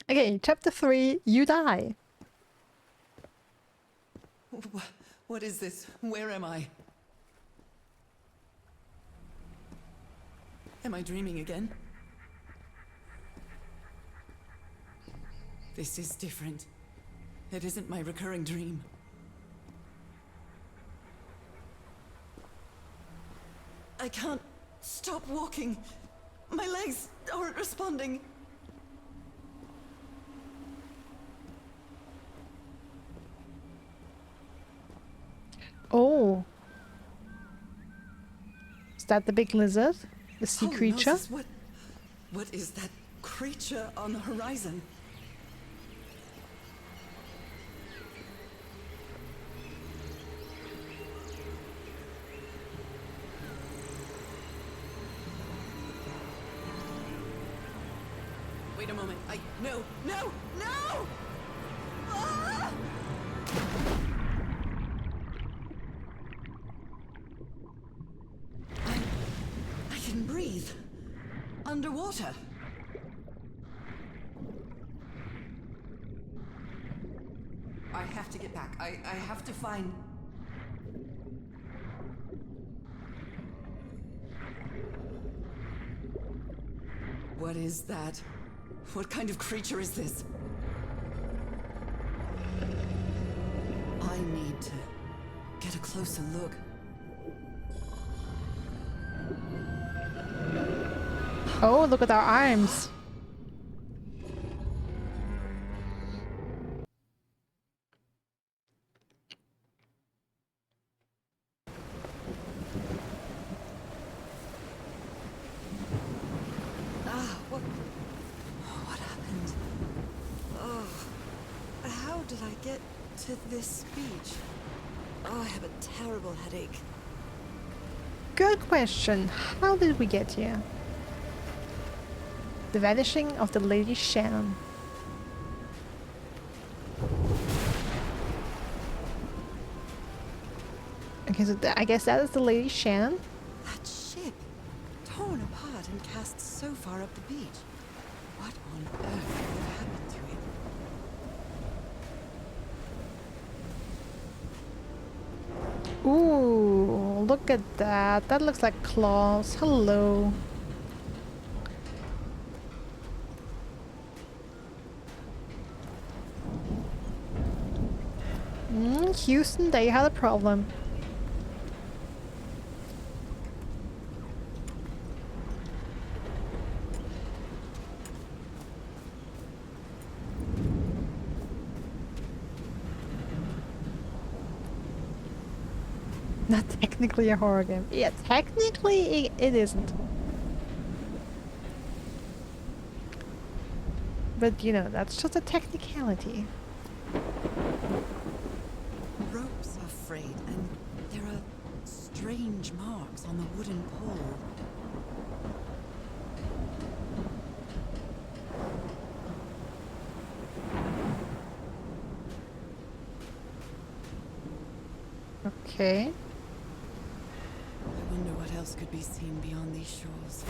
Okay, chapter 3, you die. What is this? Where am I? Am I dreaming again? This is different. It isn't my recurring dream. I can't stop walking. My legs aren't responding. Oh. Is that the big lizard? The sea creature? Moses, what is that creature on the horizon? Wait a moment. No! No! No! Ah! I can breathe. Underwater. I have to get back. I have to find... What is that? What kind of creature is this? I need to get a closer look. Oh, look at our arms. What happened? Oh, how did I get to this beach? Oh, I have a terrible headache. Good question. How did we get here? The vanishing of the Lady Shannon. Okay, so I guess that is the Lady Shannon. That ship, torn apart and cast so far up the beach. What on earth could have happened to it? Ooh, look at that. That looks like claws. Hello. Houston, they had a problem. Not technically a horror game. Yeah, technically it isn't. But you know, that's just a technicality. Ropes are frayed, and there are strange marks on the wooden pole. Okay. I wonder what else could be seen beyond these shores.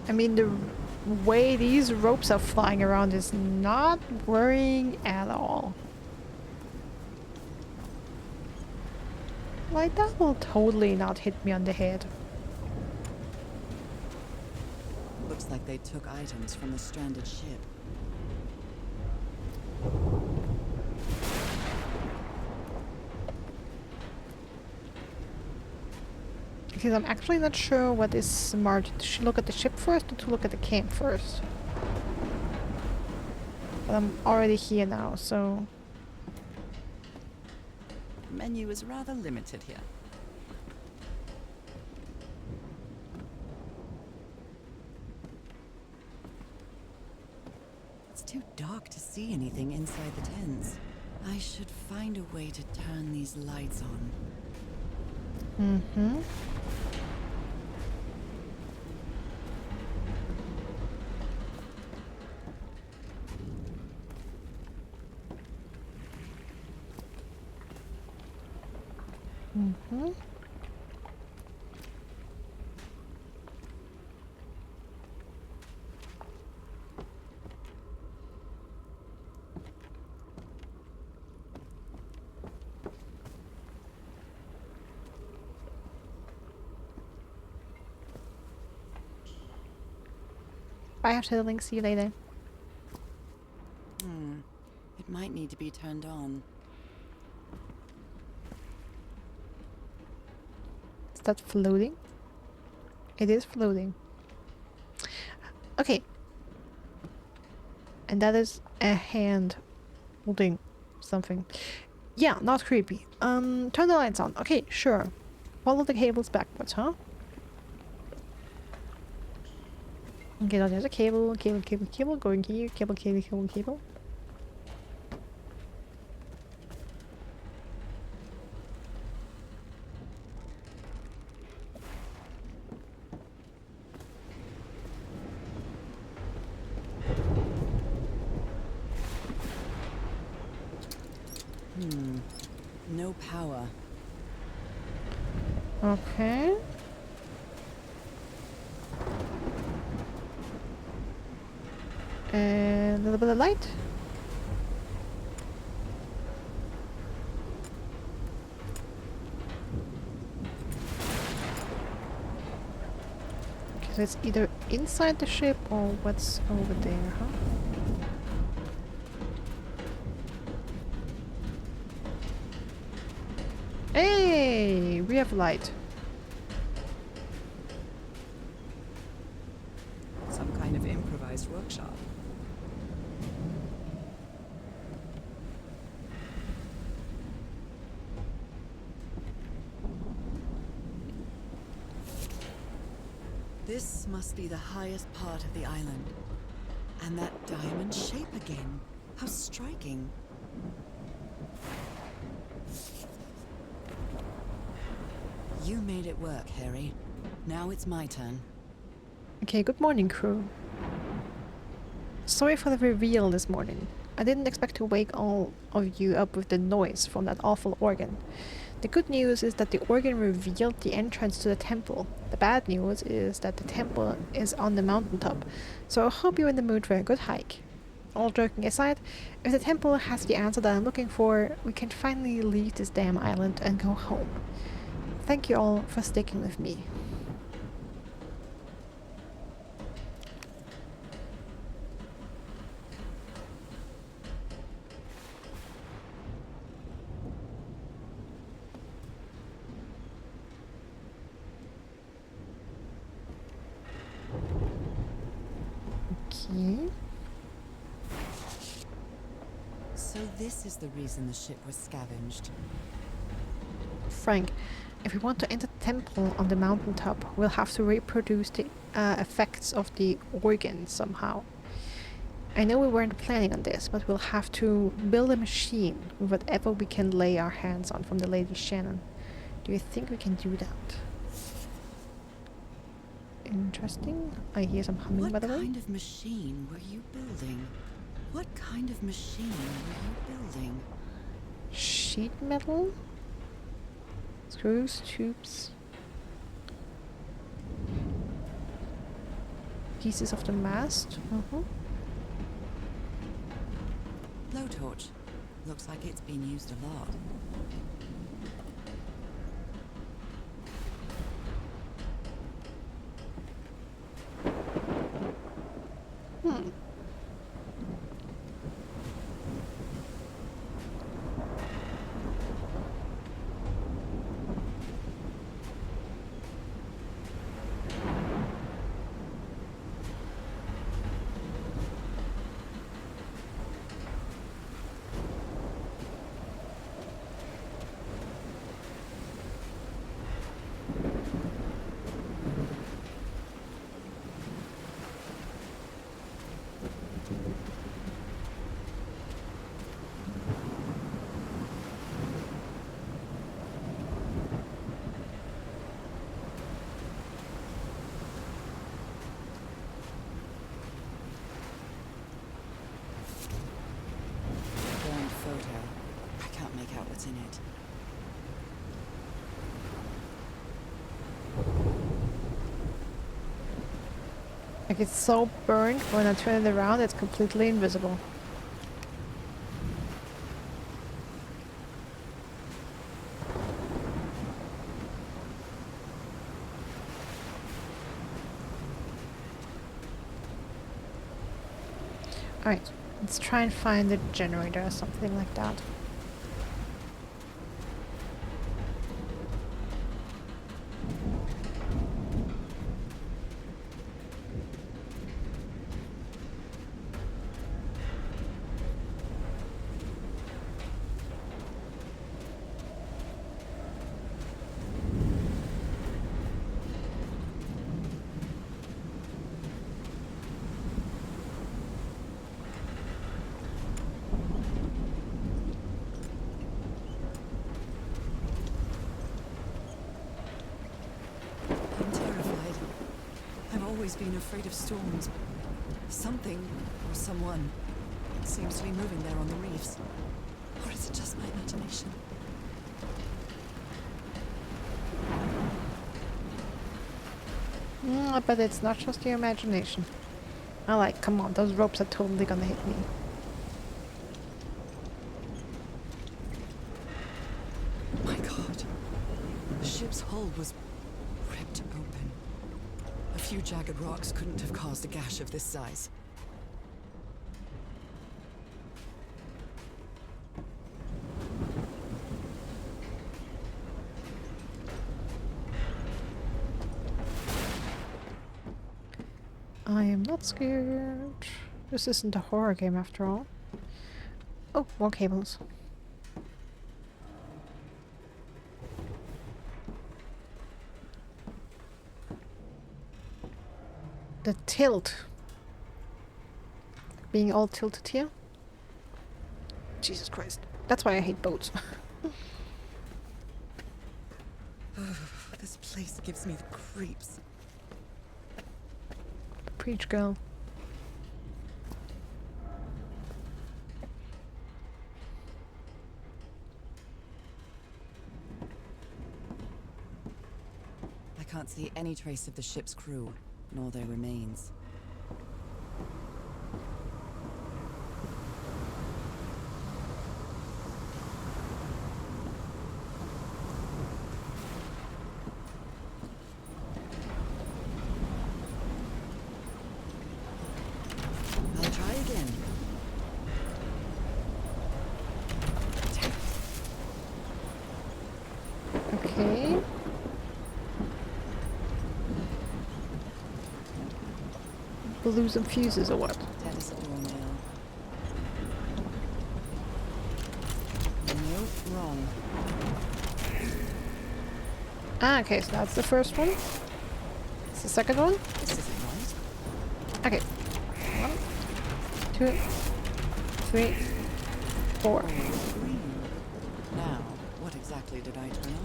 I mean, the way these ropes are flying around is not worrying at all. Like, that will totally not hit me on the head. Looks like they took items from the stranded ship. Because I'm actually not sure what is smart. To look at the ship first or to look at the camp first? But I'm already here now, so... The menu is rather limited here. It's too dark to see anything inside the tents. I should find a way to turn these lights on. Mm-hmm. Mm-hmm. Bye, after the link. See you later. It might need to be turned on. Is that floating? It is floating. Okay. And that is a hand holding something. Yeah, not creepy. Turn the lights on. Okay, sure. Follow the cables backwards, huh? Okay, now there's a cable, cable, going here, cable. No power. Okay. A little bit of light. Okay, so it's either inside the ship or what's over there, huh? Hey, we have light. Some kind of improvised workshop. This must be the highest part of the island. And that diamond shape again. How striking. You made it work, Harry. Now it's my turn. Okay, good morning, crew. Sorry for the reveal this morning. I didn't expect to wake all of you up with the noise from that awful organ. The good news is that the organ revealed the entrance to the temple. The bad news is that the temple is on the mountaintop, so I hope you're in the mood for a good hike. All joking aside, if the temple has the answer that I'm looking for, we can finally leave this damn island and go home. Thank you all for sticking with me. Okay. So this is the reason the ship was scavenged. Frank, if we want to enter the temple on the mountaintop, we'll have to reproduce the effects of the organ somehow. I know we weren't planning on this, but we'll have to build a machine with whatever we can lay our hands on from the Lady Shannon. Do you think we can do that? Interesting. I hear some humming, by the way. What kind of machine were you building? What kind of machine were you building? Sheet metal? Screws, tubes. Pieces of the mast. Blowtorch. Looks like it's been used a lot. Like it's so burned, when I turn it around, it's completely invisible. Alright, let's try and find the generator or something like that. I'm terrified. I've always been afraid of storms. Something, or someone, seems to be moving there on the reefs. Or is it just my imagination? I bet it's not just your imagination. Come on, those ropes are totally gonna hit me. My God. The ship's hull was ripped open. A few jagged rocks couldn't have caused a gash of this size. I am not scared. This isn't a horror game after all. Oh, more cables. The tilt. Being all tilted here. Jesus Christ. That's why I hate boats. This place gives me the creeps. Preach, girl. I can't see any trace of the ship's crew, nor their remains. I'll try again. Okay. We'll lose some fuses or what? That is a doornail. Nope, wrong. Ah, okay, so that's the first one. It's the second one. This isn't right. Okay. 1, 2, 3, 4. Green. Now, what exactly did I turn on?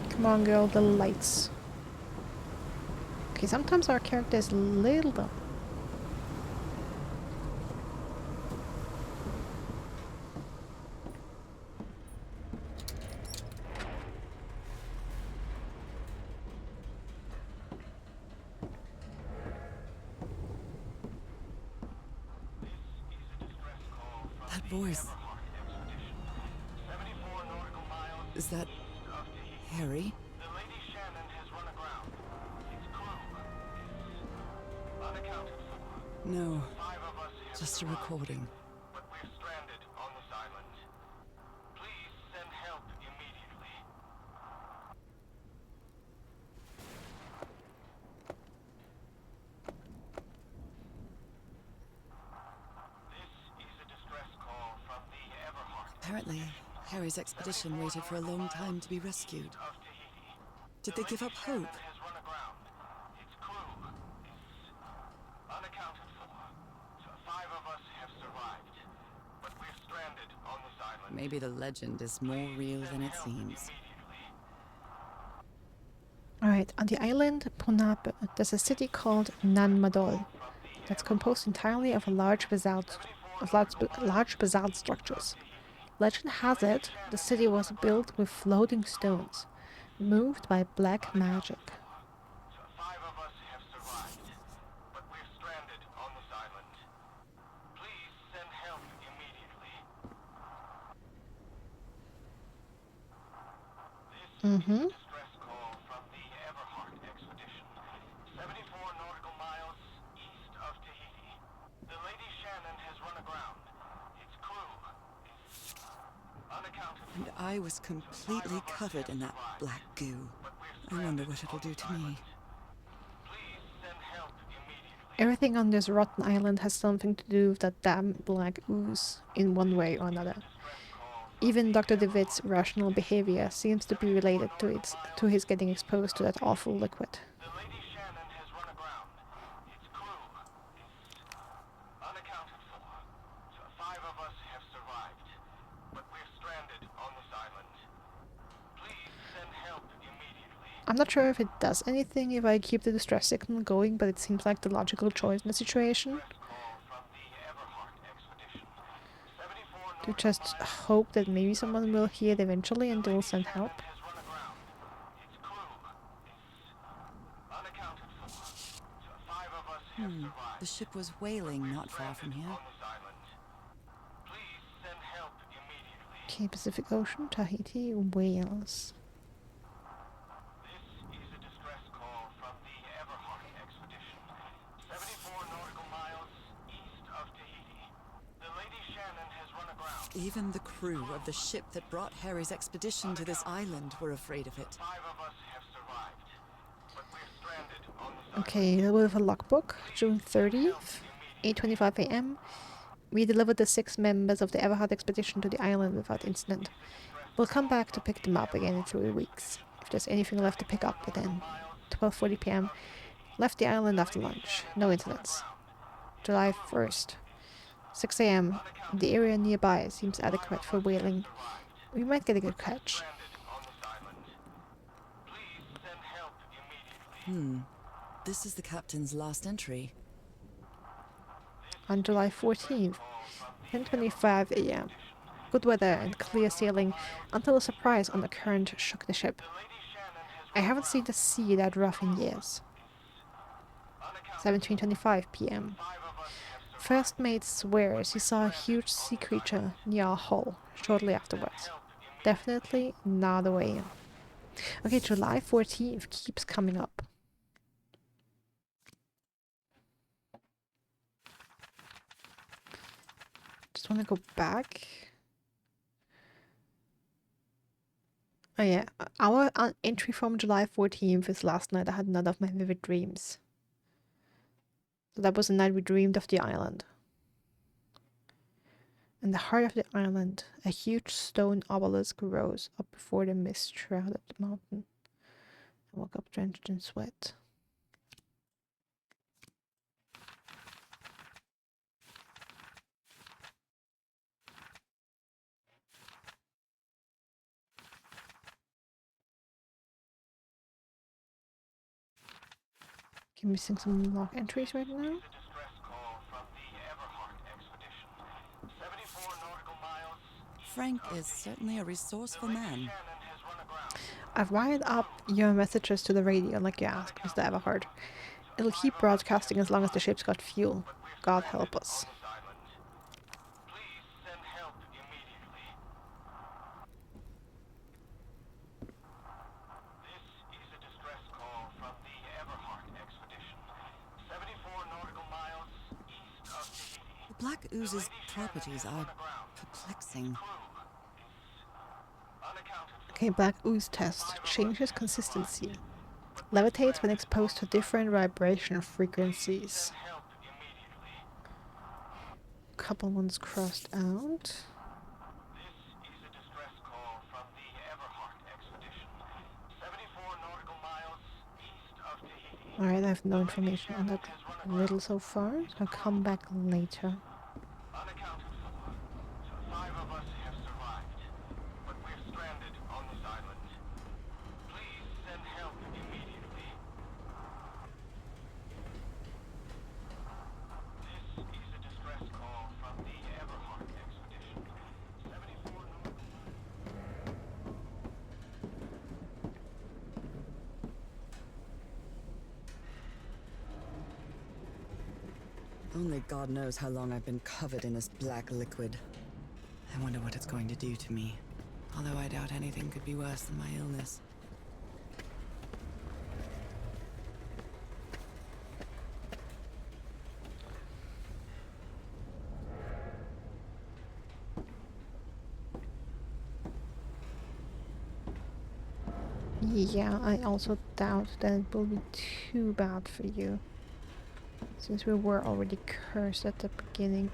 Come on, girl, the lights. Okay, sometimes our character is a little dumb. That voice. Is that Harry? The Lady Shannon has run aground. Its crew is unaccounted for. No, 5 of us have just a survived, recording. but we're stranded on this island. Please send help immediately. This is a distress call from the Everheart Apparently, Harry's expedition waited for a long time to be rescued. of Tahiti. Did they give up hope? Has run aground. Its crew is unaccounted for. 5 of us have survived, but we're stranded on this island. Maybe the legend is more real than it seems. Alright, on the island Ponape, there's a city called Nanmadol that's composed entirely of large basalt structures. Legend has it the city was built with floating stones, moved by black magic. 5 of us have survived, but we're stranded on this island. Please send help immediately. This is a distress call from the Everheart expedition, 74 nautical miles east of Tahiti. The Lady Shannon has run aground. Its crew is unaccounted for. And I was completely covered in that black goo. I wonder what it'll do to me. Please send help immediately. Everything on this rotten island has something to do with that damn black ooze in one way or another. Even Dr. DeWitt's rational behavior seems to be related to his getting exposed to that awful liquid. The Lady Shannon has run aground. Its crew is unaccounted for. 5 of us have survived, but we're stranded on this island. Please send help immediately. I'm not sure if it does anything if I keep the distress signal going, but it seems like the logical choice in the situation. Call from the Everheart expedition. 74 To just hope that maybe someone will hear it eventually and they will send help. has run aground. Its crew is unaccounted for. 5 of us have survived The ship was whaling not far from here. on this island. Please send help immediately. Okay, Pacific Ocean, Tahiti, Wales. This is a distress call from the Everheart expedition, 74 nautical miles east of Tahiti. The Lady Shannon has run aground. Even the crew of the ship that brought Harry's expedition to this island were afraid of it. 5 of us have survived, but we're stranded on this Okay, a little bit of a logbook. June 30th, 8:25 a.m. We delivered the 6 members of the Everhard expedition to the island without incident. We'll come back to pick them up again in 3 weeks, if there's anything left to pick up by then. 12:40 p.m. Left the island after lunch. No incidents. July 1st, 6 a.m. The area nearby seems adequate for whaling. We might get a good catch. on this island. Please send help immediately. This is the captain's last entry. On July 14th, 10:25 a.m. Good weather and clear sailing until a surprise on the current shook the ship. I haven't seen the sea that rough in years. 17:25 p.m. First mate swears he saw a huge sea creature near our hull shortly afterwards. Definitely not a way in. Okay, July 14th keeps coming up. Just want to go back. Oh yeah, our entry from July 14th is last night. I had none of my vivid dreams. So that was the night we dreamed of the island. In the heart of the island, a huge stone obelisk rose up before the mist shrouded the mountain. I woke up drenched in sweat. Okay, missing some log entries right now. Distress call from the Everheart expedition, 74 nautical miles. Frank is certainly a resourceful man. Shannon has run aground. I've wired up your messages to the radio like you asked, Mr. Everhard. It'll keep broadcasting as long as the ship's got fuel. God help us. This island. Please send help immediately. This is a distress call from the Everheart expedition, 74 nautical miles east of Tahiti. The black ooze's properties are perplexing. Unaccounted for. Okay, black ooze test. Changes consistency. Levitates when exposed to different vibration frequencies. Help immediately. Couple ones crossed out. This is a distress call from the Everheart expedition, 74 nautical miles east of Tahiti. Alright, I have no information on that riddle so far. I'll come back later. Unaccounted for. 5 of us have survived, but we're stranded on this island. Please send help immediately. This is a distress call from the Everheart expedition, 74 Only God knows how long I've been covered in this black liquid. I wonder what it's going to do to me. Although I doubt anything could be worse than my illness. Yeah, I also doubt that it will be too bad for you, since we were already cursed at the beginning.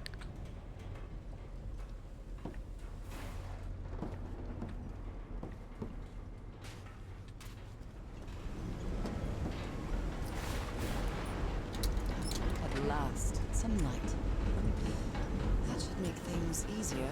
At last, some light. That should make things easier.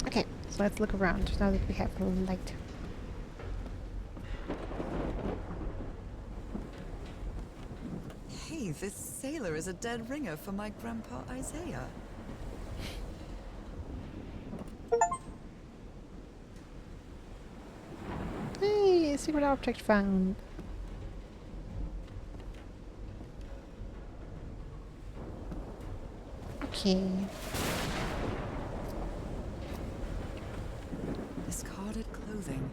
Okay, so let's look around now that we have a light. Hey, this sailor is a dead ringer for my grandpa Isaiah. Hey, secret object found. Okay. Discarded clothing.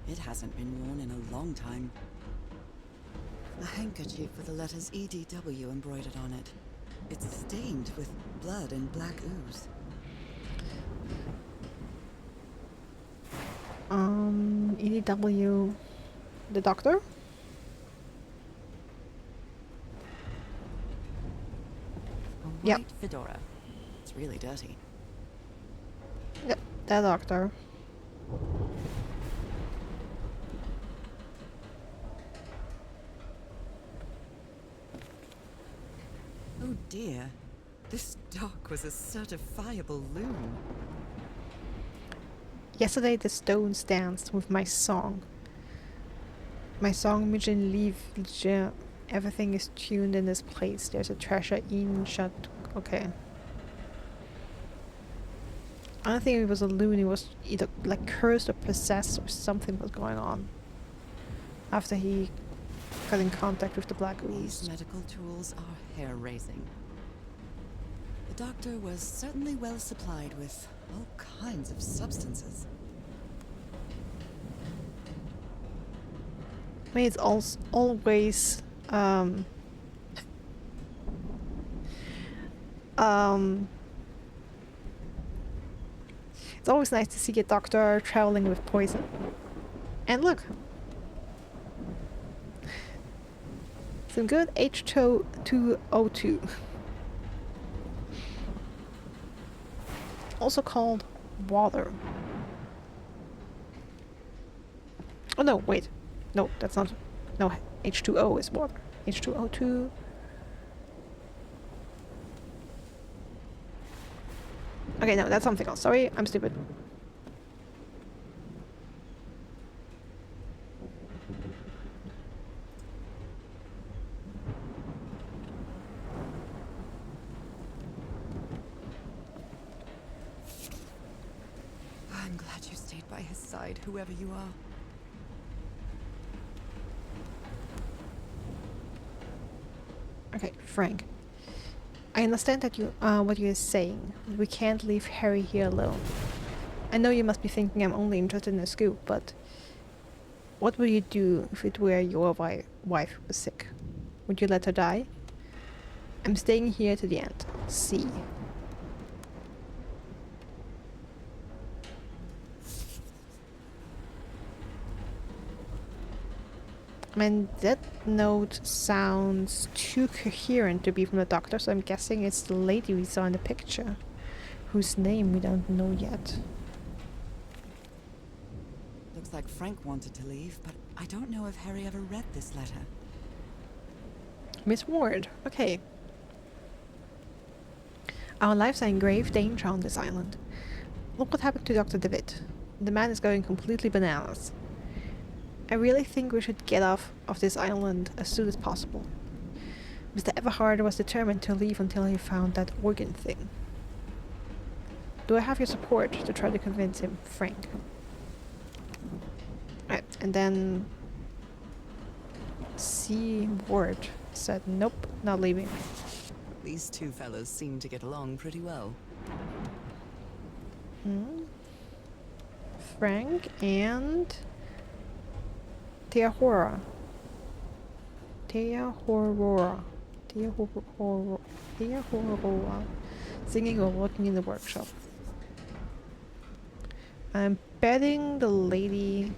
It hasn't been worn in a long time. A handkerchief with the letters EDW embroidered on it. It's stained with blood and black ooze. EDW, the doctor? A Yep. white fedora. It's really dirty. Yep, the doctor. Oh dear. This dock was a certifiable loon. Yesterday the stones danced with my song. My song Mijin Leave. Everything is tuned in this place. There's a treasure in shut. Okay. I don't think it was a loon. It was either like cursed or possessed or something was going on. After he got in contact with the black These ooze. medical tools are hair-raising. The doctor was certainly well supplied with all kinds of substances. I mean, it's always it's always nice to see a doctor traveling with poison. And look, some good H2O2, also called water. Oh no, wait. No, that's not. No, H2O is water. H2O2. Okay, no, that's something else. Sorry, I'm stupid. I'm glad you stayed by his side, whoever you are. Okay, Frank. I understand that you what you're saying. We can't leave Harry here alone. I know you must be thinking I'm only interested in the scoop, but what would you do if it were your wife was sick? Would you let her die? I'm staying here to the end. See. I mean, that note sounds too coherent to be from the doctor, so I'm guessing it's the lady we saw in the picture, whose name we don't know yet. Looks like Frank wanted to leave, but I don't know if Harry ever read this letter. Miss Ward, okay. Our lives are in grave danger on this island. Look what happened to Dr. DeWitt. The man is going completely bananas. I really think we should get off of this island as soon as possible. Mr. Everhard was determined to leave until he found that organ thing. Do I have your support to try to convince him, Frank? Right, and then C. Ward said, nope, not leaving. These two fellows seem to get along pretty well. Frank and Teahora. Singing or working in the workshop. I'm betting the lady.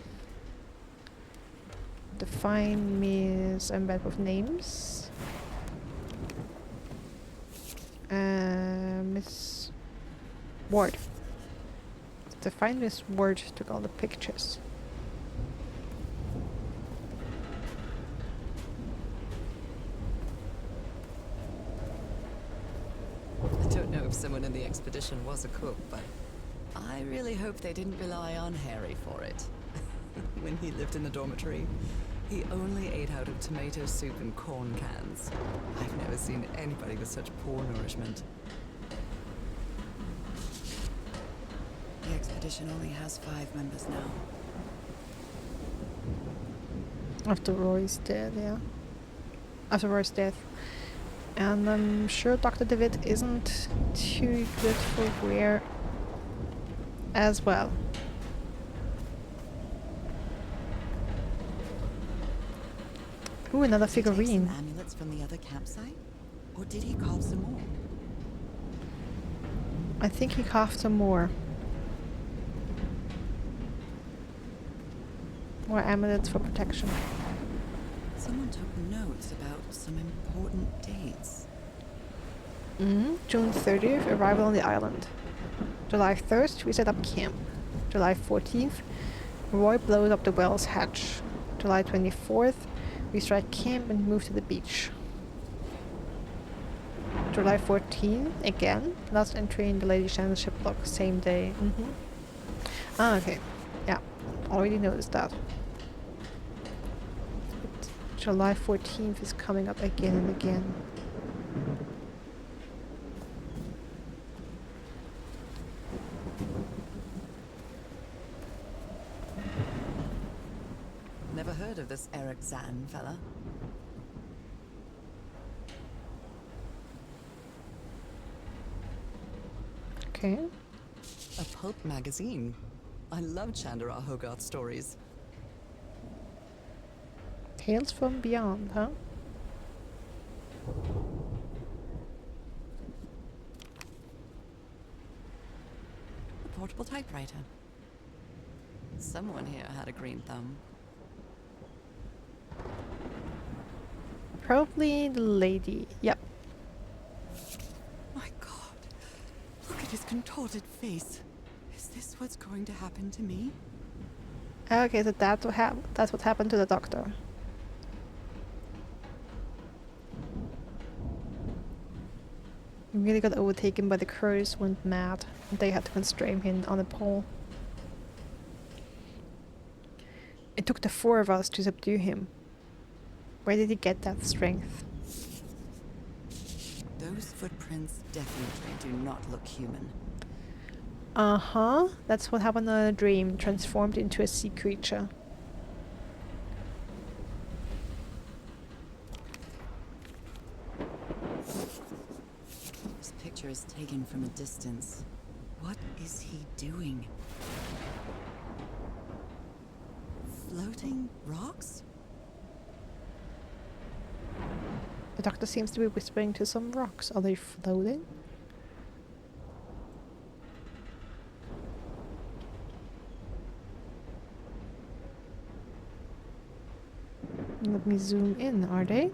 Define Miss. I'm bad with names. Miss Ward. Define Miss Ward took all the pictures. I don't know if someone in the expedition was a cook, but I really hope they didn't rely on Harry for it. When he lived in the dormitory, he only ate out of tomato soup and corn cans. I've never seen anybody with such poor nourishment. The expedition only has 5 members now. After Roy's death, yeah. After Roy's death. And I'm sure Dr. DeWitt isn't too good for wear as well. Ooh, another Did he take figurine. some amulets from the other campsite? Or did he carve some more? I think he carved some more. More amulets for protection. Someone took notes about some important dates. June 30th, arrival on the island. July 1st, we set up camp. July 14th, Roy blows up the whale's hatch. July 24th, we strike camp and move to the beach. July 14th, again, last entry in the Lady Shannon ship log, same day. Ah, okay. Yeah, already noticed that. But July 14th is coming up again and again. Never heard of this Eric Zahn fella. Okay. A pulp magazine. I love Chandra Hogarth stories. Tales from Beyond, huh? A portable typewriter. Someone here had a green thumb. Probably the lady. Yep. My God. Look at his contorted face. Is this what's going to happen to me? Okay, so that's what happened to the doctor. He really got overtaken by the crows, went mad, and they had to constrain him on a pole. It took the 4 of us to subdue him. Where did he get that strength? Those footprints definitely do not look human. Uh-huh. That's what happened in a dream, transformed into a sea creature. This picture is taken from a distance. What is he doing? Floating rocks? The doctor seems to be whispering to some rocks. Are they floating? Let me zoom in. Are they?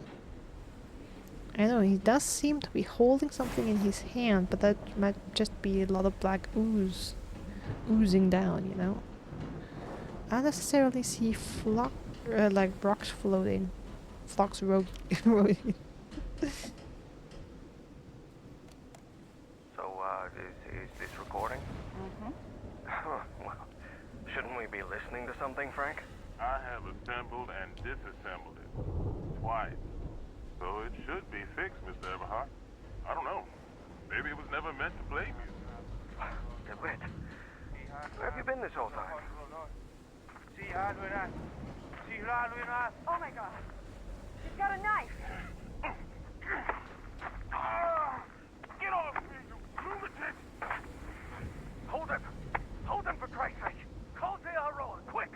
I know, he does seem to be holding something in his hand, but that might just be a lot of black ooze oozing down, you know? I don't necessarily see like rocks floating. Flocks rolling. So recording? Mm-hmm. Well, shouldn't we be listening to something, Frank? I have assembled and disassembled it twice. So it should be fixed, Mr. Everhart. I don't know. Maybe it was never meant to play music. DeWitt, where have you been this whole time? Oh my god. He's got a knife. Get off me, you lunatic! Hold him! Hold him for Christ's sake! Call JRO, quick!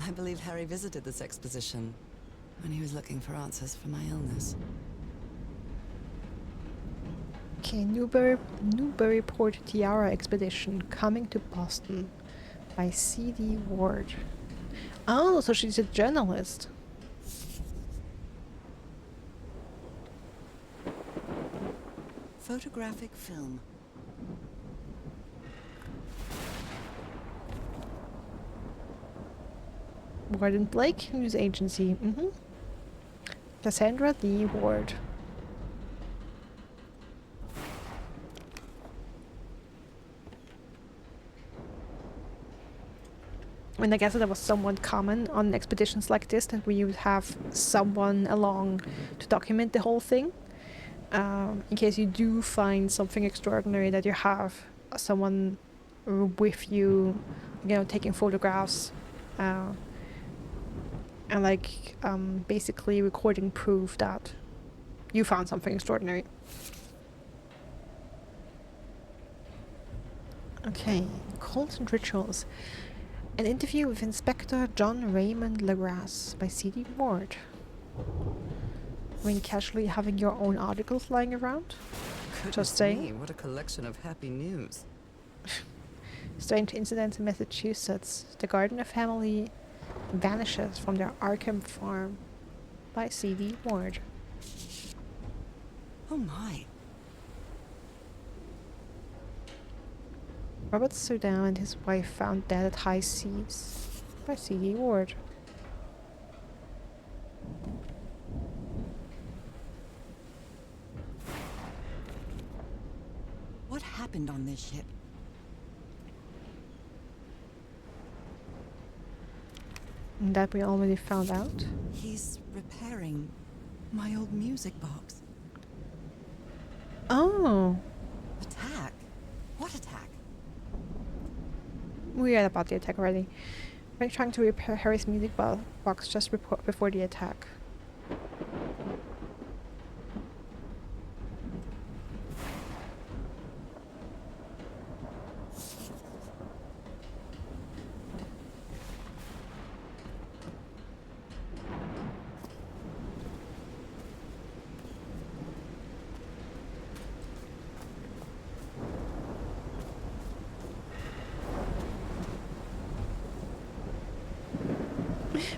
I believe Harry visited this exposition when he was looking for answers for my illness. Okay, Newburyport Tiara Expedition coming to Boston by C.D. Ward. Oh, so she's a journalist. Photographic film. Ward and Blake News Agency. Cassandra Lee Ward. And I guess that was somewhat common on expeditions like this, that we would have someone along to document the whole thing. In case you do find something extraordinary, that you have someone with you, taking photographs, and basically recording proof that you found something extraordinary. Okay, Cults and Rituals. An interview with Inspector John Raymond Legrasse by C.D. Ward. I mean, casually having your own articles lying around? Just saying. Me, what a collection of happy news. Strange incident in Massachusetts. The Gardner family vanishes from their Arkham farm by C.D. Ward. Oh my. Robert Soudan and his wife found dead at high seas by C.D. Ward. What happened on this ship? And that we already found out. He's repairing my old music box. Oh, Attack? What attack? we read about the attack already. Frank trying to repair Harry's music box just before the attack.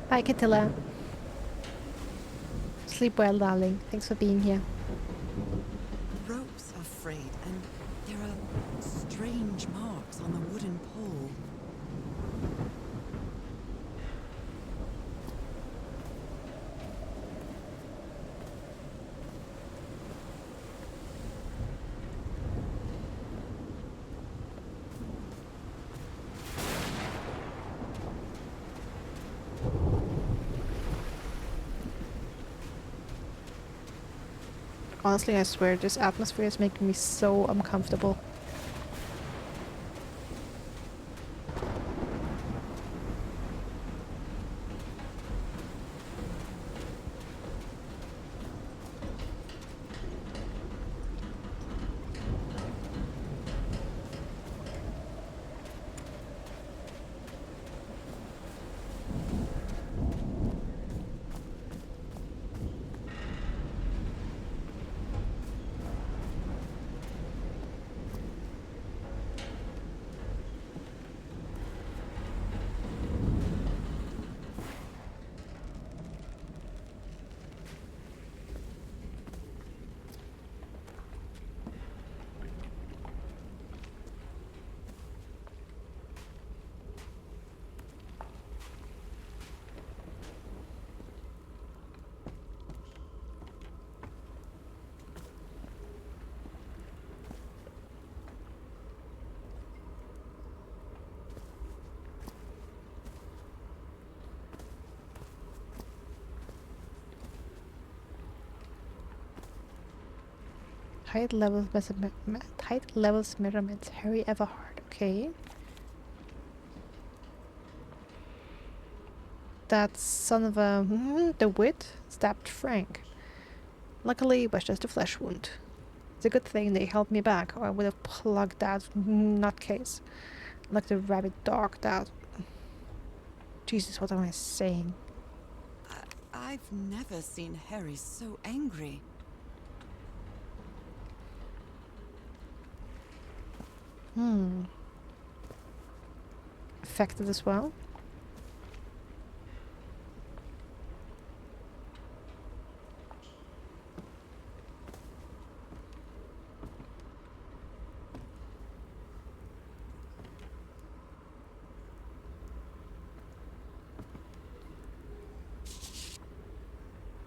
Bye, Catilla. Sleep well, darling. Thanks for being here. Ropes are frayed, and there are strange marks on the wooden pole. Honestly, I swear, this atmosphere is making me so uncomfortable. Height levels measurements. Harry Everhard. Okay. That son of a the wit stabbed Frank. Luckily, it was just a flesh wound. It's a good thing they held me back, or I would have plugged that nutcase like the rabid dog that. Jesus, what am I saying? I've never seen Harry so angry. Affected as well.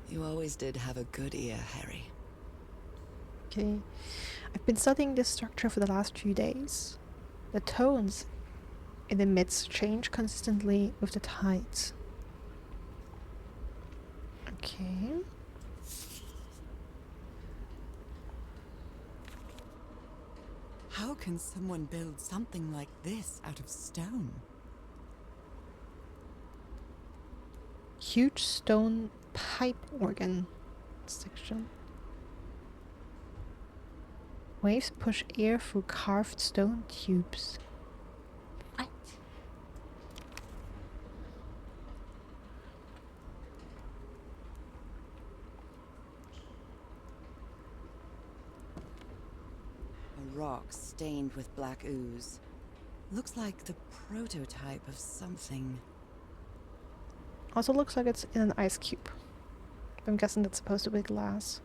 You always did have a good ear, Harry. Okay. I've been studying this structure for the last few days. The tones in the midst change consistently with the tides. Okay. How can someone build something like this out of stone? Huge stone pipe organ section. Waves push air through carved stone tubes. What? A rock stained with black ooze. Looks like the prototype of something. Also looks like it's in an ice cube. I'm guessing that's supposed to be glass.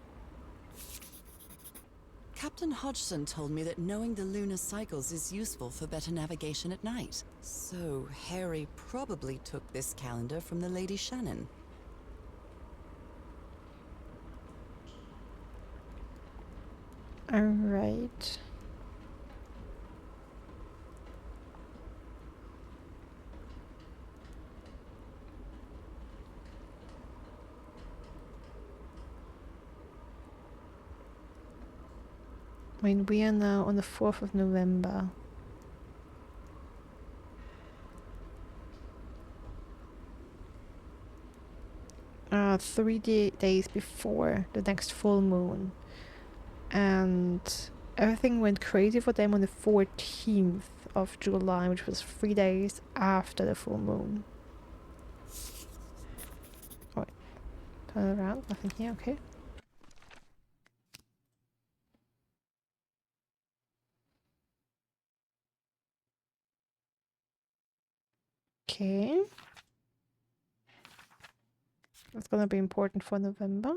Captain Hodgson told me that knowing the lunar cycles is useful for better navigation at night. So Harry probably took this calendar from the Lady Shannon. Alright. I mean, we are now on the 4th of November. 3 days before the next full moon. And everything went crazy for them on the 14th of July, which was 3 days after the full moon. Oh, wait. Turn around, nothing here, okay. Okay. That's gonna be important for November.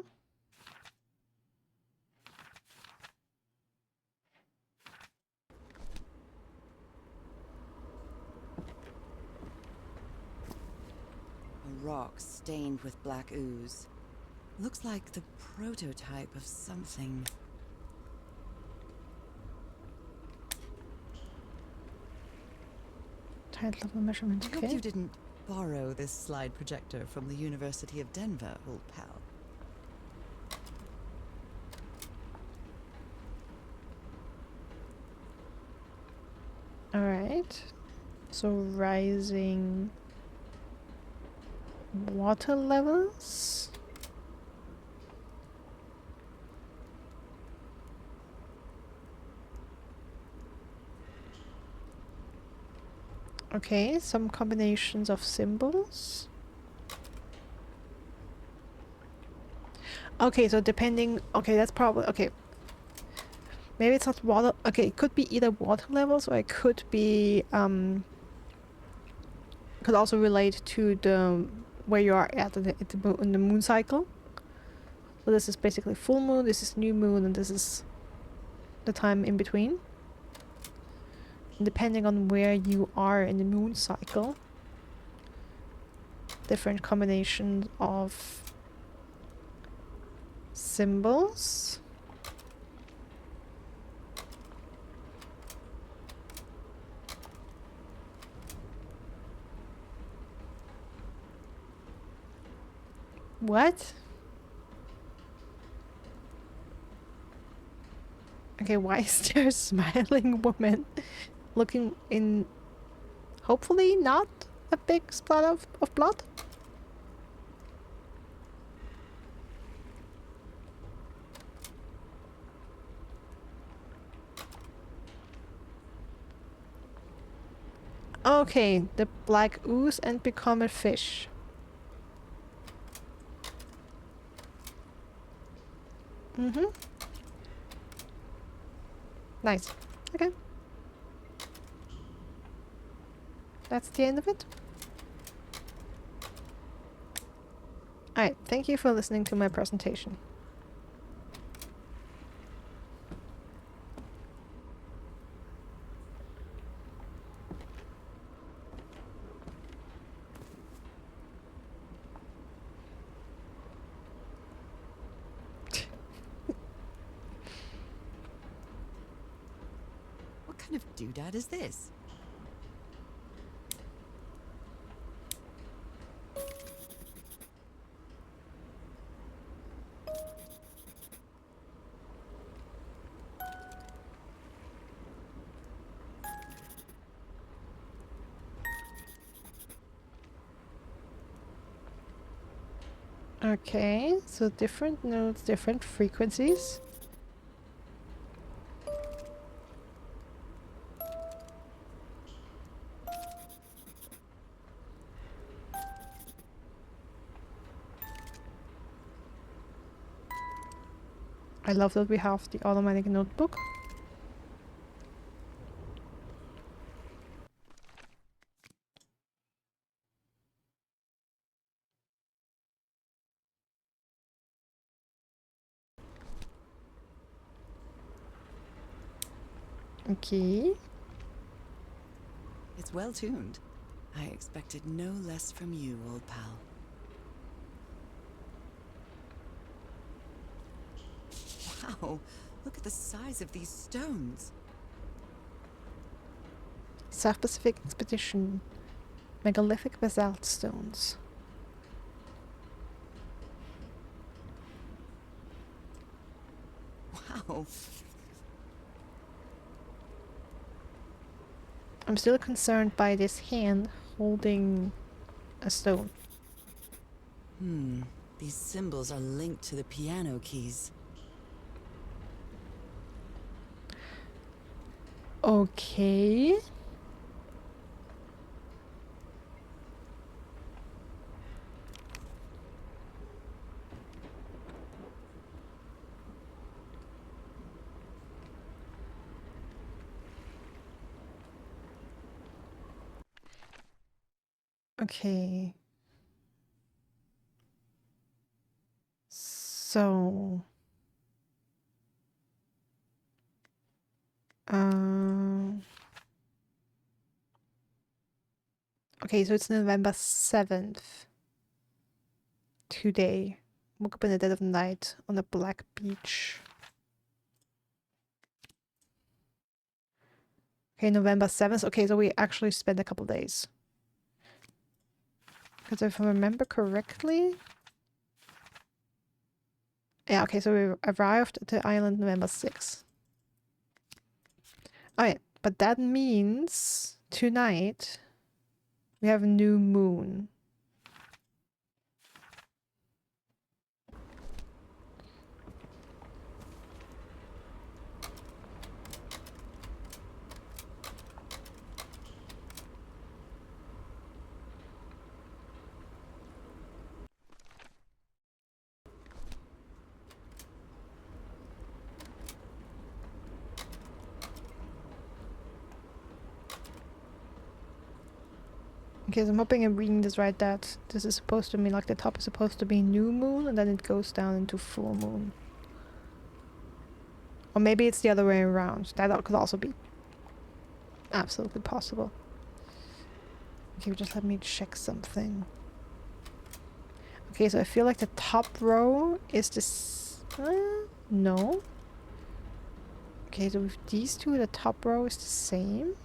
A rock stained with black ooze. Looks like the prototype of something. Tide level measurements, I hope okay. you didn't borrow this slide projector from the University of Denver, old pal. Alright. So rising water levels. Okay, some combinations of symbols. Okay, so depending... Okay, that's probably... Okay. Maybe it's not water... Okay, it could be either water levels or it could be... could also relate to the... where you are at in the moon cycle. So this is basically full moon, this is new moon, and this is the time in between. Depending on where you are in the moon cycle, different combinations of symbols. What? Okay, why is there a smiling woman looking in... Hopefully not a big splat of blood? Okay, the black ooze and become a fish. Mm-hmm. Nice. Okay. That's the end of it. Alright, thank you for listening to my presentation. What kind of doodad is this? Okay, so different notes, different frequencies. I love that we have the automatic notebook. Okay. It's well tuned. I expected no less from you, old pal. Wow, look at the size of these stones. South Pacific Expedition. Megalithic basalt stones. Wow. I'm still concerned by this hand holding a stone. These symbols are linked to the piano keys. Okay. Okay. So... okay, so it's November 7th. Today. Woke up in the dead of night on a black beach. Okay, November 7th. Okay, so we actually spent a couple days. Because if I remember correctly... yeah, okay, so we arrived at the island November 6th. Alright, but that means tonight we have a new moon. Okay, so I'm hoping I'm reading this right, that this is supposed to mean, like, the top is supposed to be new moon and then it goes down into full moon. Or maybe it's the other way around. That could also be absolutely possible. Okay, just let me check something. Okay, so I feel like the top row is this... no. Okay, so with these two, the top row is the same.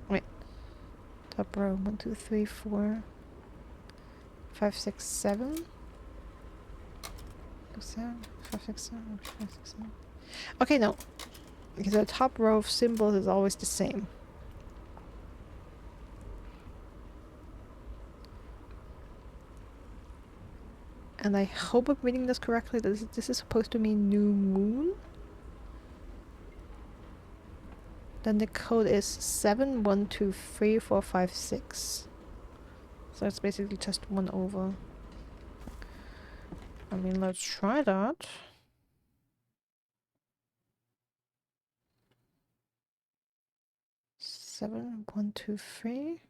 Wait. Top row, 1, 2, 3, 4, 567. 567. Okay, no. Because the top row of symbols is always the same. And I hope I'm reading this correctly. This is supposed to mean new moon. Then the code is 71234556. So it's basically just 1 over. I mean, let's try that. Seven, 1, 2, 3.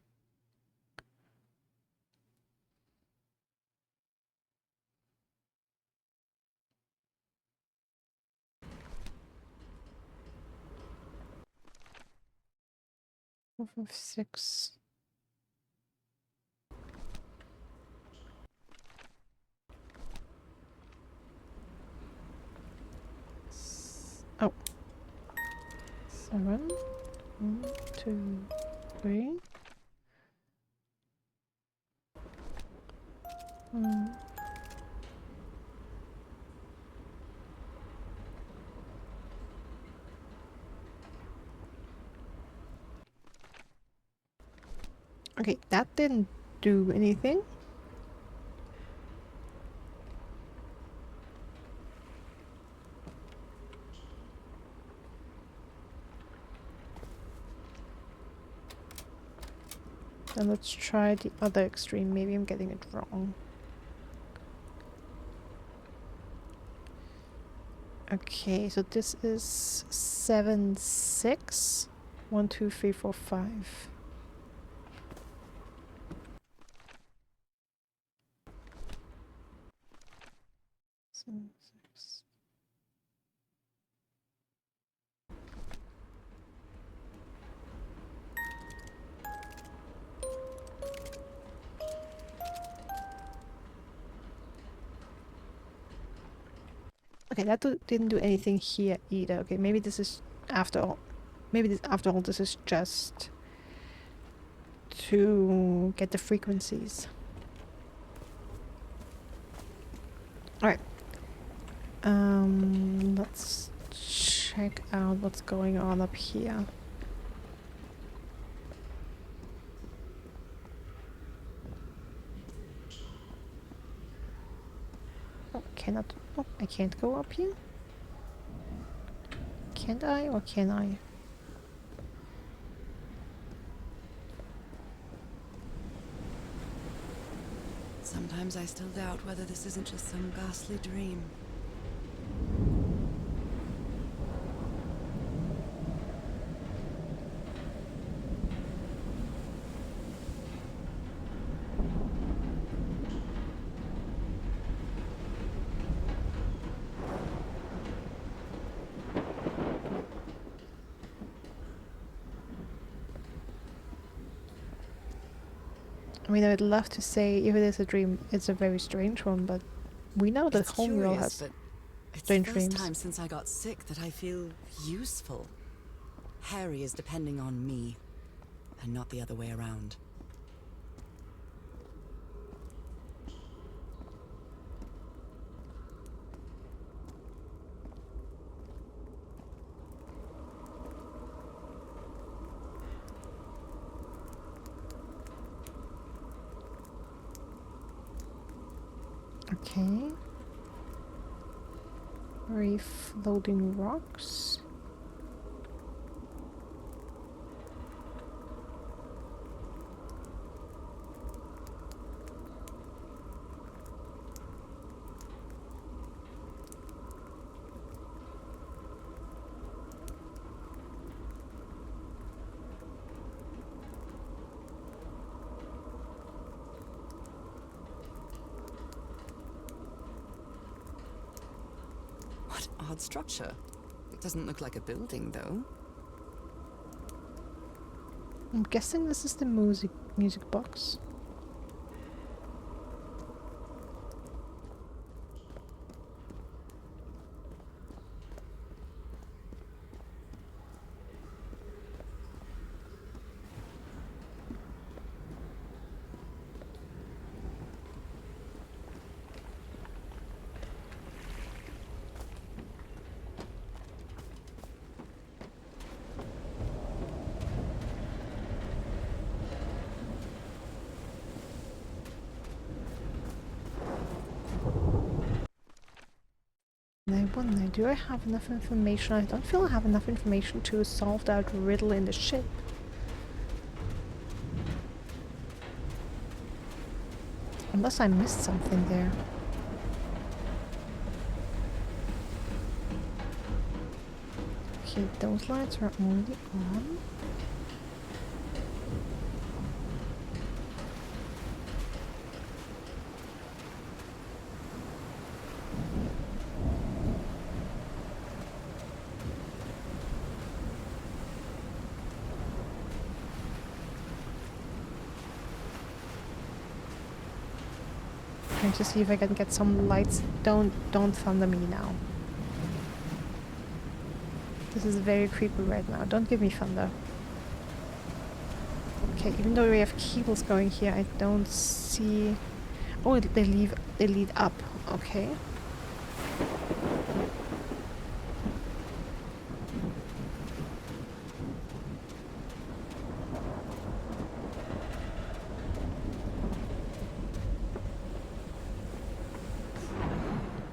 Four, 5, 6. Oh. 7, 1, 2, 3. Okay, that didn't do anything. Then let's try the other extreme. Maybe I'm getting it wrong. Okay, so this is 7, 6. 1, 2, 3, 4, 5. Seven, 6. Okay, that didn't do anything here either. Okay, maybe this is after all. Maybe this after all this is just to get the frequencies. Alright. Let's check out what's going on up here. Oh, cannot. Oh, I can't go up here. Can't I, or can I? Sometimes I still doubt whether this isn't just some ghastly dream. I mean, I would love to say if it is a dream, it's a very strange one, but we know that It's Homegirl curious, has but it's strange the first dreams. time since I got sick that I feel useful. Harry is depending on me, and not the other way around. Okay. Reef floating rocks. What odd structure. It doesn't look like a building, though. I'm guessing this is the music box. I wonder, do I have enough information? I don't feel I have enough information to solve that riddle in the ship. Unless I missed something there. Okay, those lights are only on. Trying to see if I can get some lights. Don't thunder me now. This is very creepy right now. Don't give me thunder. Okay, even though we have cables going here, I don't see. Oh, they lead up. Okay.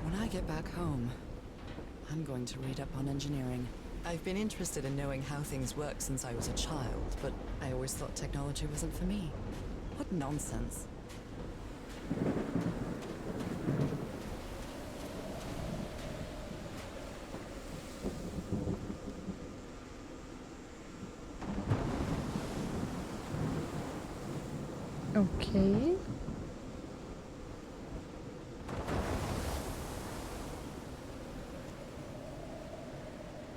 When I get back home, I'm going to read up on engineering. I've been interested in knowing how things work since I was a child, but I always thought technology wasn't for me. What nonsense. Okay.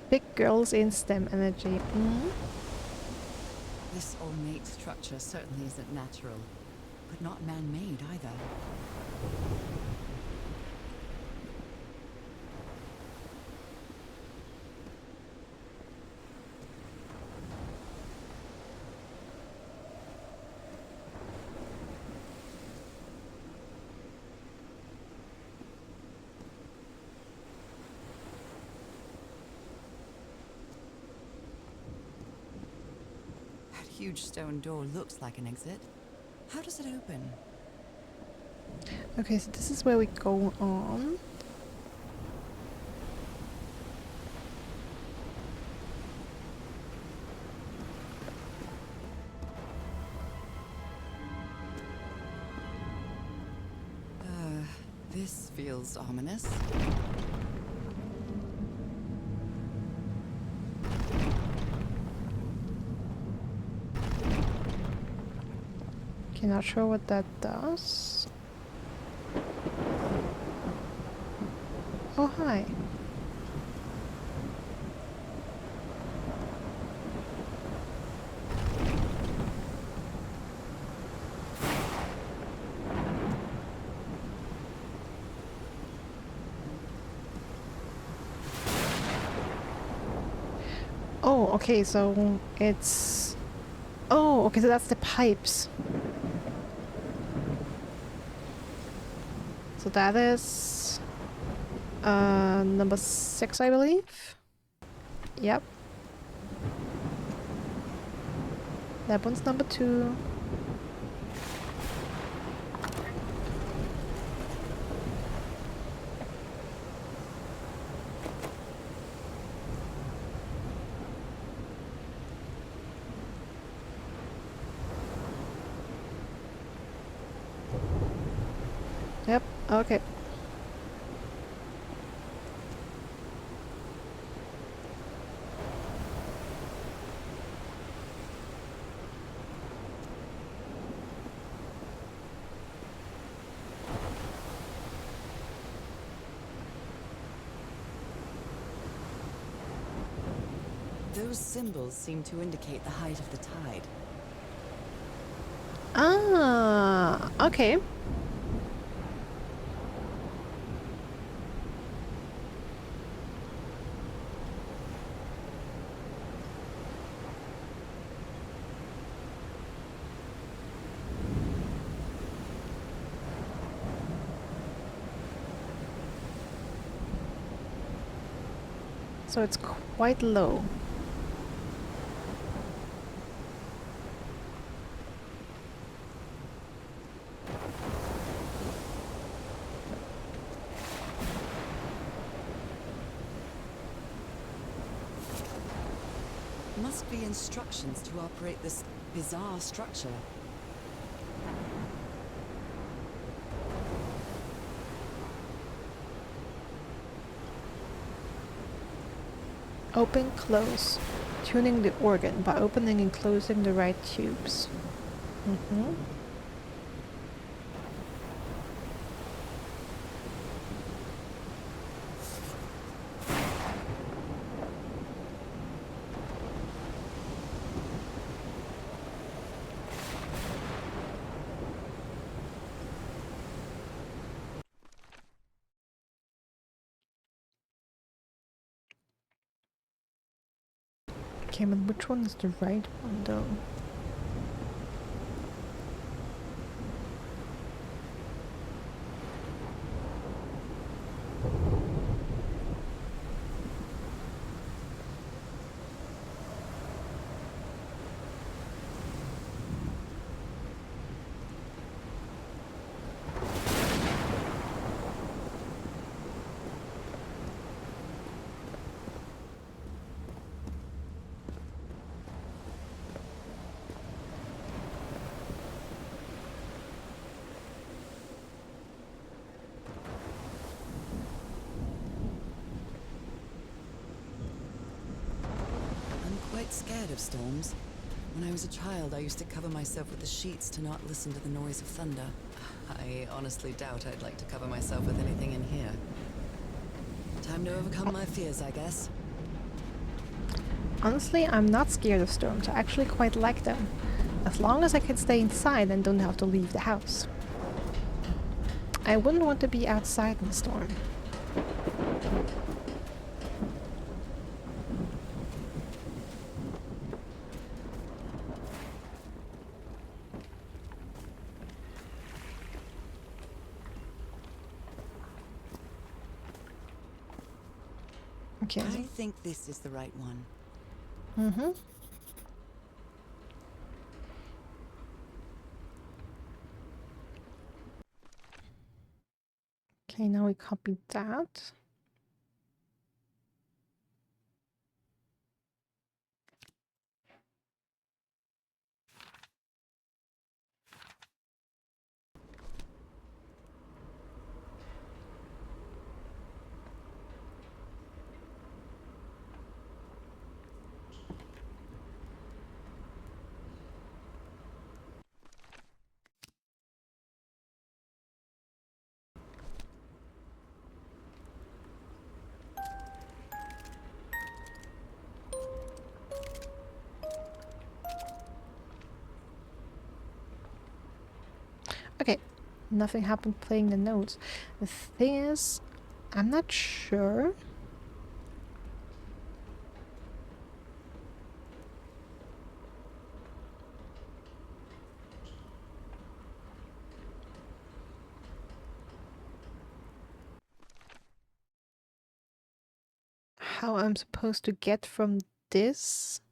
Big girls in STEM energy. This ornate structure certainly isn't natural, but not man-made either. Huge stone door looks like an exit. How does it open? Okay, so this is where we go on. This feels ominous. Okay, not sure what that does. Oh, hi. Oh, okay, so it's... Oh, okay, so that's the pipes. So that is number 6, I believe. Yep. That one's number 2. Yep, okay. Those symbols seem to indicate the height of the tide. Ah, okay. So it's quite low. the instructions to operate this bizarre structure. Open, close. Tuning the organ by opening and closing the right tubes. Mm-hmm. Okay, but which one is the right one though? Scared of storms. When I was a child, I used to cover myself with the sheets to not listen to the noise of thunder. I honestly doubt I'd like to cover myself with anything in here. Time to overcome my fears, I guess. Honestly, I'm not scared of storms. I actually quite like them. As long as I can stay inside and don't have to leave the house. I wouldn't want to be outside in a storm. Okay. I think this is the right one. Mm-hmm. Okay, now we copy that. Okay, nothing happened playing the notes. The thing is, I'm not sure. How I'm supposed to get from this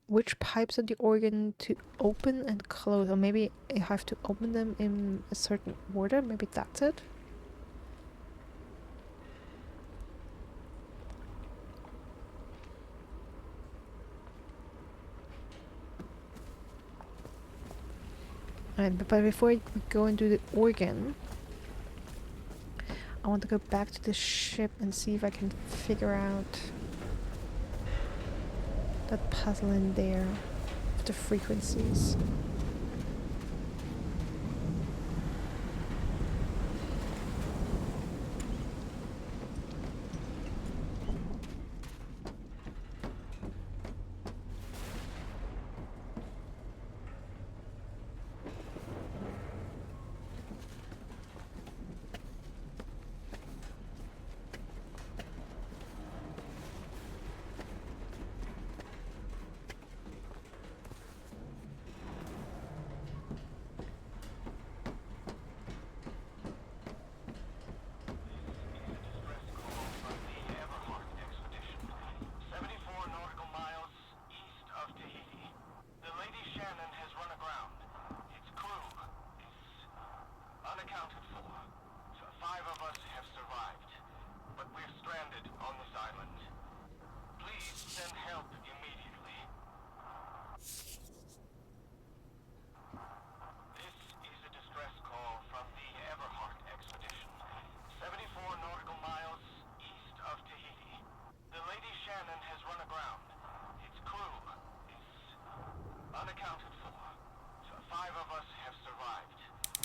which pipes of the organ to open and close, or maybe I have to open them in a certain order. Maybe that's it. Alright, but before we go into the organ, I want to go back to the ship and see if I can figure out that puzzle in there of the frequencies.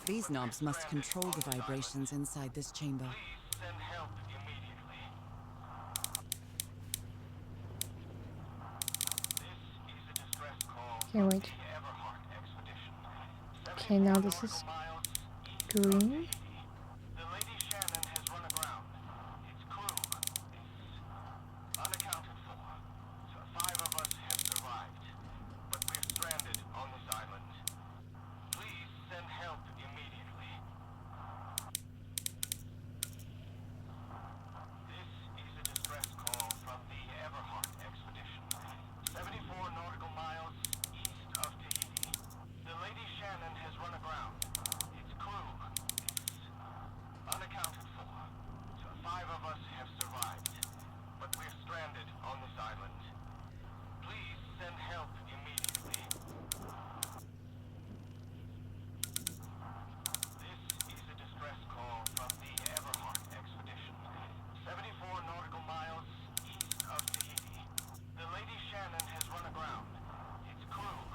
These knobs must control the vibrations inside this chamber. Please send help immediately. This is a distress call Okay, from wait. the Everhart expedition. Okay, now this is 74 miles east of green. Tahiti. The Lady Shannon has run aground. Its crew is unaccounted for. 5 of us have survived, but we're stranded on this island. Please send help immediately. This is a distress call from the Everhart expedition. 74 nautical miles east of Tahiti. The Lady Shannon has run aground. Its crew is unaccounted for. 5 of us have survived, but we're stranded on this island. Please send help immediately. This is a distress call from the Everhart expedition. 74 nautical miles east of Tahiti. The Lady Shannon has run aground. Its crew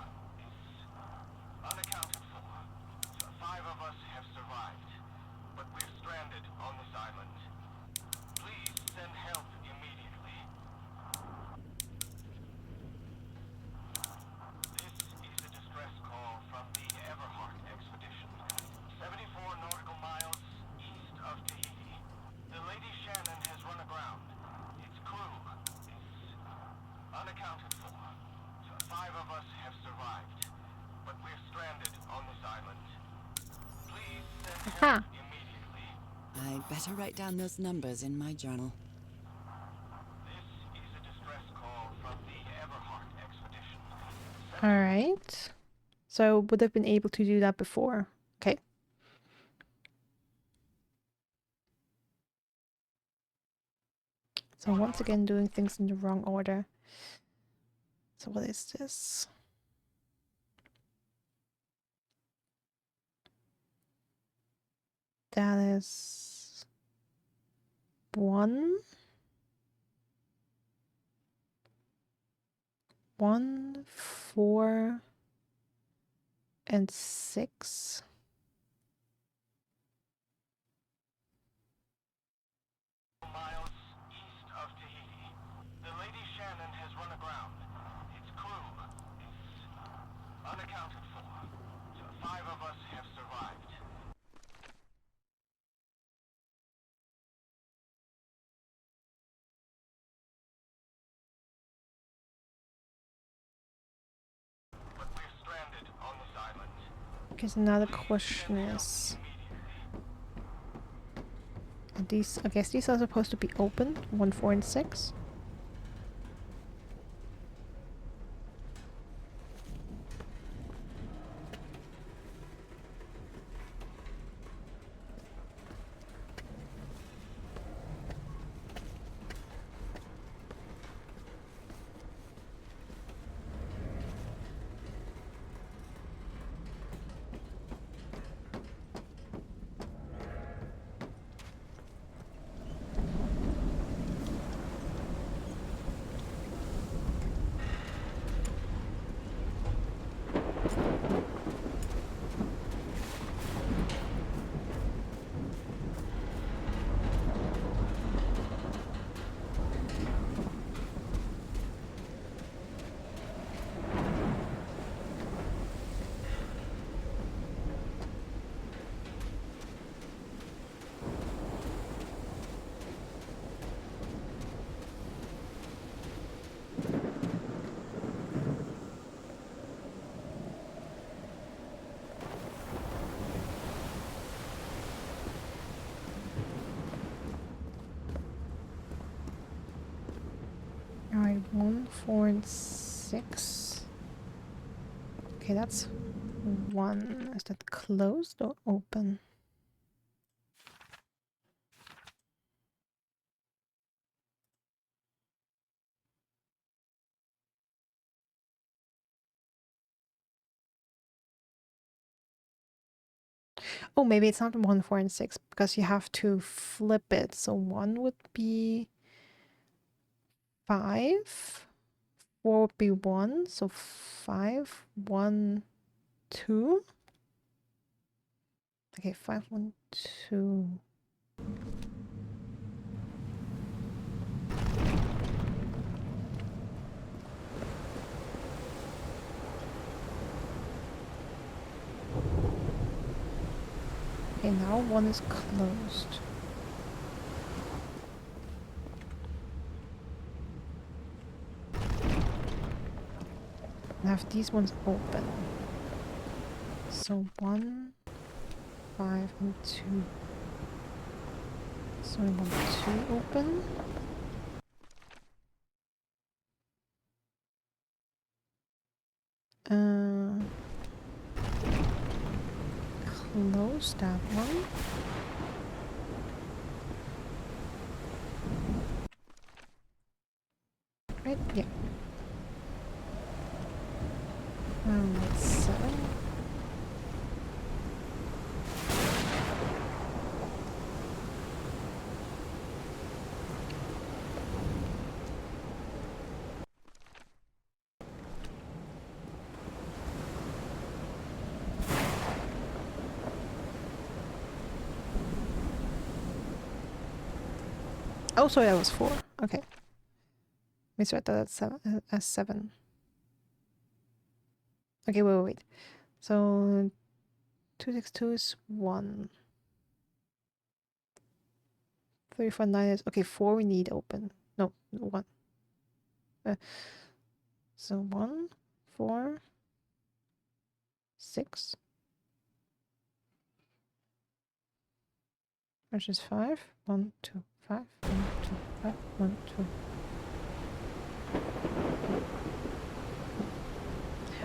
is unaccounted for. 5 of us have survived, but we're stranded on this island. Please send help immediately. This is a distress call from the Everhart expedition. 74 nautical miles east of Tahiti. The Lady Shannon has run aground. Its crew is unaccounted for. 5 of us have survived, but we're stranded on this island. Please send Aha! help immediately. I'd better write down those numbers in my journal. This is a distress call from the Everhart expedition. Alright. So would have been able to do that before. Okay. So once again doing things in the wrong order. So what is this? That is 1, 1, 4, and 6. Miles east of Tahiti. The Lady Shannon has run aground. Its crew is unaccounted for. 5 of us have survived. But we're stranded on this island. Because now the question is, are these, I guess these are supposed to be open, 1, 4, and 6. Alright, 1, 4, and 6. Okay, that's 1. Is that closed or open? Oh, maybe it's not 1, 4, and 6 because you have to flip it. So 1 would be 5. 4 would be 1. So 5, 1, 2. Okay, 512. Okay, now one is closed. I have these ones open. So 1, 5, and 2. So I want 2 open. Close that one. Right? Yeah. That's 7. Oh, sorry, that was 4. Okay. Misread that as 7. Okay, wait. So 262 is 1. 349 is okay. 4 we need open. No, 1. So 1, 4, 6. Which is 5. 1, 2, 5. 1, 2, 5. 1, 2.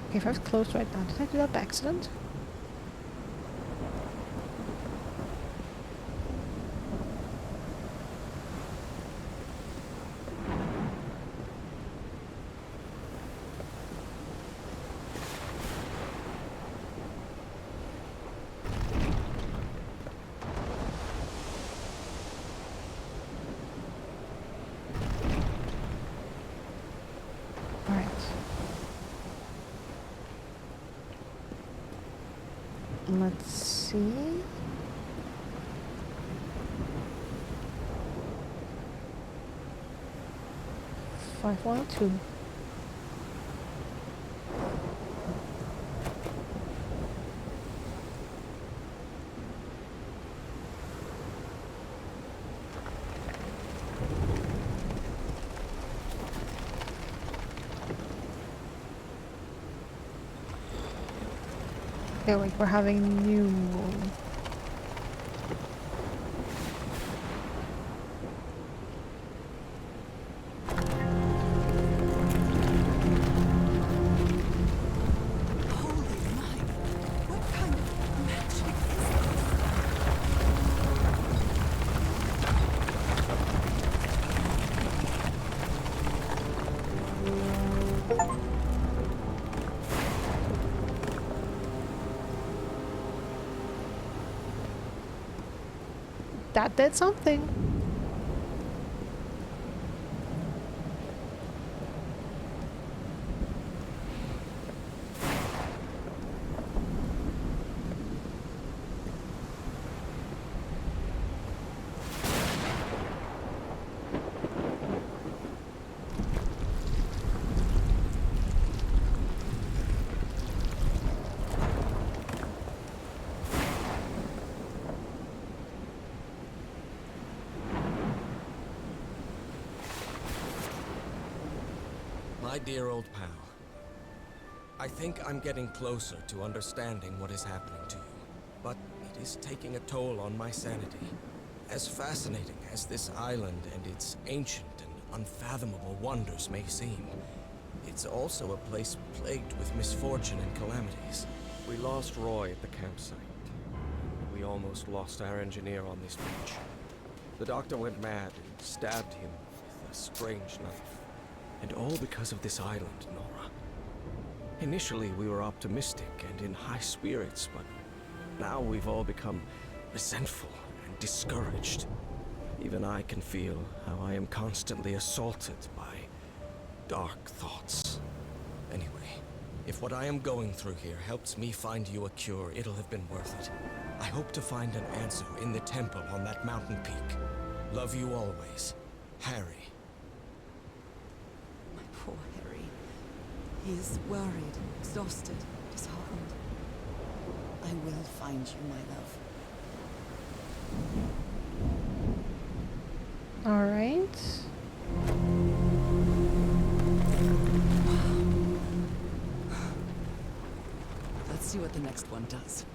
Okay, 5's closed right now. Did I do that by accident? Let's see. Five, 1, 2. Okay, wait, we're having new moon. Holy night! What kind of magic That did something. My dear old pal, I think I'm getting closer to understanding what is happening to you, but it is taking a toll on my sanity. As fascinating as this island and its ancient and unfathomable wonders may seem, it's also a place plagued with misfortune and calamities. We lost Roy at the campsite. We almost lost our engineer on this beach. The doctor went mad and stabbed him with a strange knife. And all because of this island, Nora. Initially, we were optimistic and in high spirits, but now we've all become resentful and discouraged. Even I can feel how I am constantly assaulted by dark thoughts. Anyway, if what I am going through here helps me find you a cure, it'll have been worth it. I hope to find an answer in the temple on that mountain peak. Love you always, Harry. My poor Harry. He is worried, exhausted, disheartened. I will find you, my love. All right. Let's see what the next one does.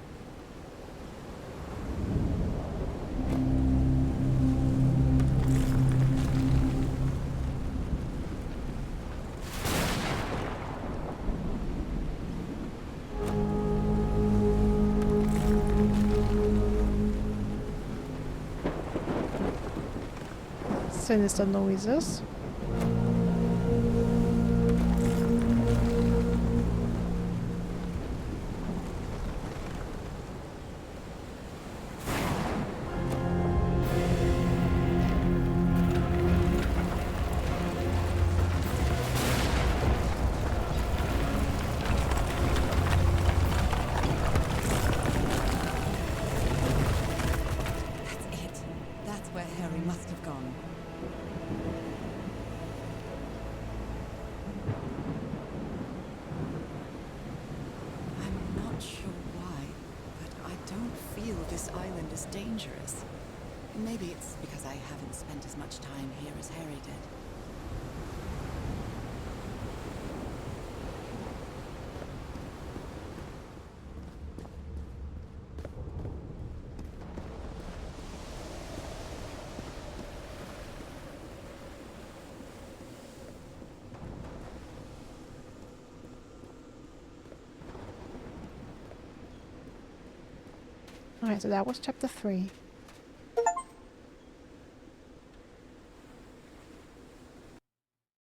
Sinister noises. That's it. That's where Harry must have gone. I'm not sure why, but I don't feel this island is dangerous. Maybe it's because I haven't spent as much time here as Harry did. Alright, so that was chapter 3.